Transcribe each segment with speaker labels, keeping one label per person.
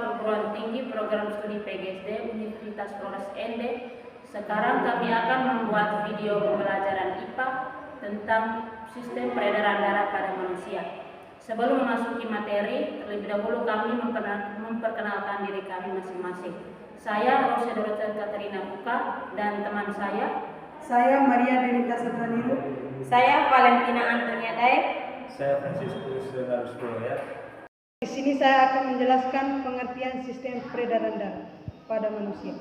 Speaker 1: Perguruan Tinggi Program Studi PGSD Universitas Flores ND. Sekarang kami akan membuat video pembelajaran IPA tentang sistem peredaran darah pada manusia. Sebelum memasuki materi, terlebih dahulu kami memperkenalkan diri kami masing-masing. Saya Rosia Dorota Katerina Buka dan teman
Speaker 2: saya Maria Denita Satraniru.
Speaker 3: Saya Valentina Antonia Daek.
Speaker 4: Saya Franciscus Leonardo Sproya.
Speaker 2: Di sini saya akan menjelaskan pengertian sistem peredaran darah pada manusia.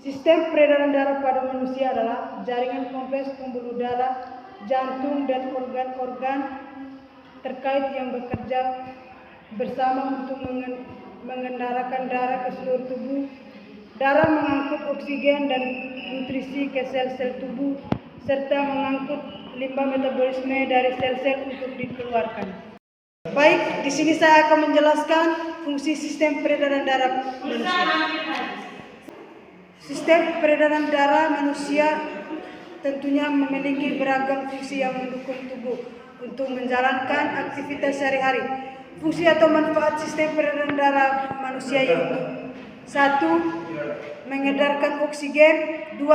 Speaker 2: Sistem peredaran darah pada manusia adalah jaringan kompleks pembuluh darah, jantung, dan organ-organ terkait yang bekerja bersama untuk mengendarakan darah ke seluruh tubuh. Darah mengangkut oksigen dan nutrisi ke sel-sel tubuh, serta mengangkut limbah metabolisme dari sel-sel untuk dikeluarkan. Baik, di sini saya akan menjelaskan fungsi sistem peredaran darah manusia. Sistem peredaran darah manusia tentunya memiliki beragam fungsi yang mendukung tubuh untuk menjalankan aktivitas sehari-hari. Fungsi atau manfaat sistem peredaran darah manusia yaitu: 1. Mengedarkan oksigen. 2.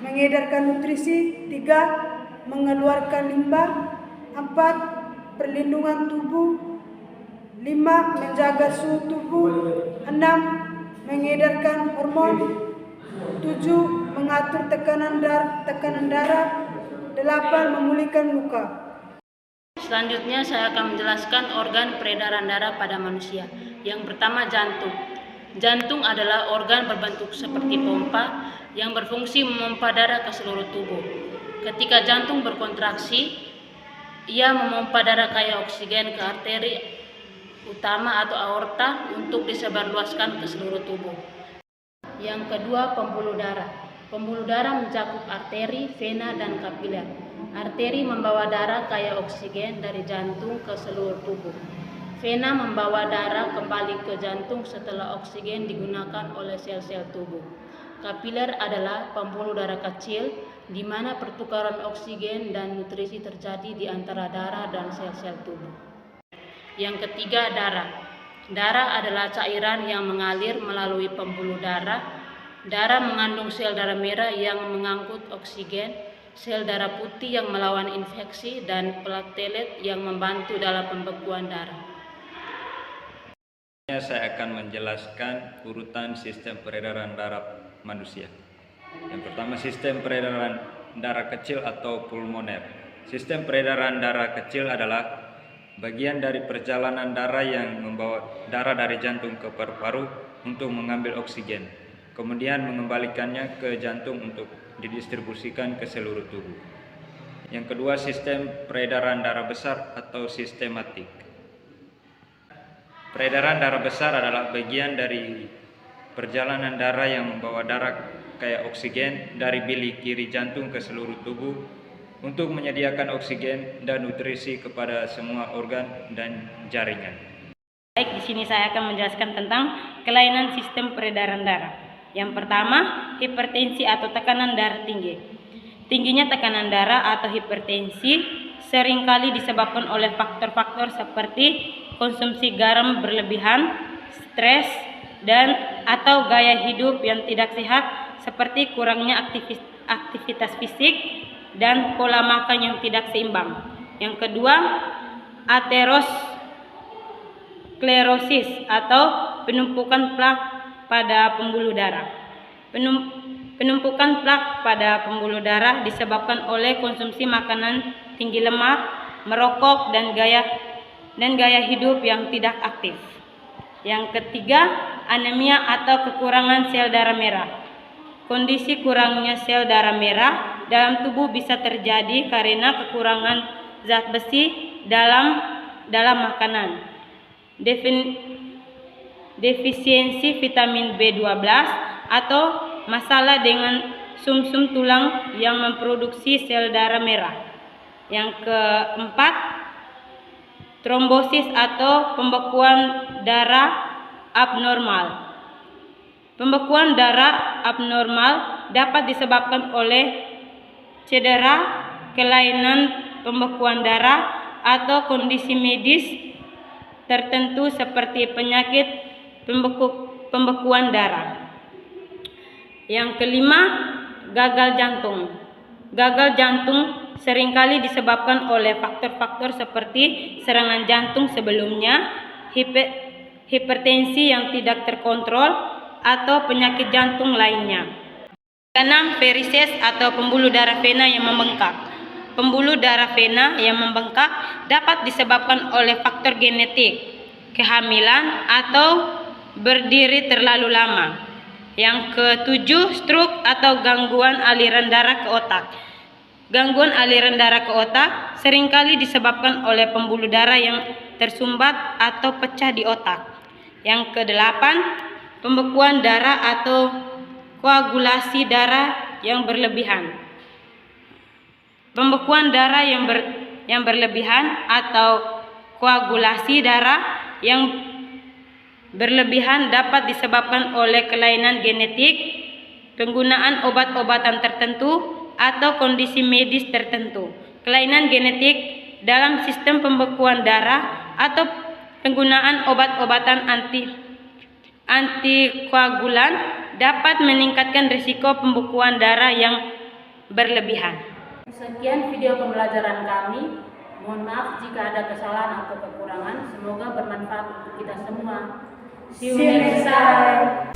Speaker 2: Mengedarkan nutrisi. 3. Mengeluarkan limbah. 4. Perlindungan tubuh. 5. Menjaga suhu tubuh. 6. Mengedarkan hormon. 7. Mengatur tekanan darah. 8. Memulihkan luka.
Speaker 1: Selanjutnya saya akan menjelaskan organ peredaran darah pada manusia. Yang pertama, jantung. Jantung adalah organ berbentuk seperti pompa yang berfungsi memompa darah ke seluruh tubuh. Ketika jantung berkontraksi, ia memompa darah kaya oksigen ke arteri utama atau aorta untuk disebarluaskan ke seluruh tubuh. Yang kedua, pembuluh darah. Pembuluh darah mencakup arteri, vena, dan kapiler. Arteri membawa darah kaya oksigen dari jantung ke seluruh tubuh. Vena membawa darah kembali ke jantung setelah oksigen digunakan oleh sel-sel tubuh. Kapiler adalah pembuluh darah kecil di mana pertukaran oksigen dan nutrisi terjadi di antara darah dan sel-sel tubuh. Yang ketiga, darah. Darah adalah cairan yang mengalir melalui pembuluh darah. Darah mengandung sel darah merah yang mengangkut oksigen, sel darah putih yang melawan infeksi, dan platelet yang membantu dalam pembekuan darah.
Speaker 4: Saya akan menjelaskan urutan sistem peredaran darah manusia. Yang pertama, sistem peredaran darah kecil atau pulmoner. Sistem peredaran darah kecil adalah bagian dari perjalanan darah yang membawa darah dari jantung ke paru-paru untuk mengambil oksigen, kemudian mengembalikannya ke jantung untuk didistribusikan ke seluruh tubuh. Yang kedua, sistem peredaran darah besar atau sistematik. Peredaran darah besar adalah bagian dari perjalanan darah yang membawa darah kaya oksigen dari bilik kiri jantung ke seluruh tubuh untuk menyediakan oksigen dan nutrisi kepada semua organ dan jaringan.
Speaker 3: Baik, di sini saya akan menjelaskan tentang kelainan sistem peredaran darah. Yang pertama, hipertensi atau tekanan darah tinggi. Tingginya tekanan darah atau hipertensi seringkali disebabkan oleh faktor-faktor seperti konsumsi garam berlebihan, stres, dan atau gaya hidup yang tidak sehat seperti kurangnya aktivitas fisik dan pola makan yang tidak seimbang. Yang kedua, aterosklerosis atau penumpukan plak pada pembuluh darah. Penumpukan plak pada pembuluh darah disebabkan oleh konsumsi makanan tinggi lemak, merokok, dan gaya hidup yang tidak aktif. Yang ketiga, anemia atau kekurangan sel darah merah. Kondisi kurangnya sel darah merah dalam tubuh bisa terjadi karena kekurangan zat besi dalam makanan, defisiensi vitamin B12, atau masalah dengan sumsum tulang yang memproduksi sel darah merah. Yang keempat, trombosis atau pembekuan darah abnormal. Pembekuan darah abnormal dapat disebabkan oleh cedera, kelainan pembekuan darah, atau kondisi medis tertentu seperti penyakit pembekuan darah. Yang kelima, gagal jantung. Gagal jantung seringkali disebabkan oleh faktor-faktor seperti serangan jantung sebelumnya, hipertensi yang tidak terkontrol, atau penyakit jantung lainnya. Keenam, varises atau pembuluh darah vena yang membengkak. Pembuluh darah vena yang membengkak dapat disebabkan oleh faktor genetik, kehamilan, atau berdiri terlalu lama. Yang ketujuh, stroke atau gangguan aliran darah ke otak. Gangguan aliran darah ke otak seringkali disebabkan oleh pembuluh darah yang tersumbat atau pecah di otak. Yang kedelapan, pembekuan darah atau koagulasi darah yang berlebihan. Pembekuan darah yang berlebihan atau koagulasi darah yang berlebihan dapat disebabkan oleh kelainan genetik, penggunaan obat-obatan tertentu, atau kondisi medis tertentu. Kelainan genetik dalam sistem pembekuan darah atau penggunaan obat-obatan antikoagulan dapat meningkatkan risiko pembekuan darah yang berlebihan.
Speaker 1: Sekian video pembelajaran kami. Mohon maaf jika ada kesalahan atau kekurangan. Semoga bermanfaat untuk kita semua. See you next time.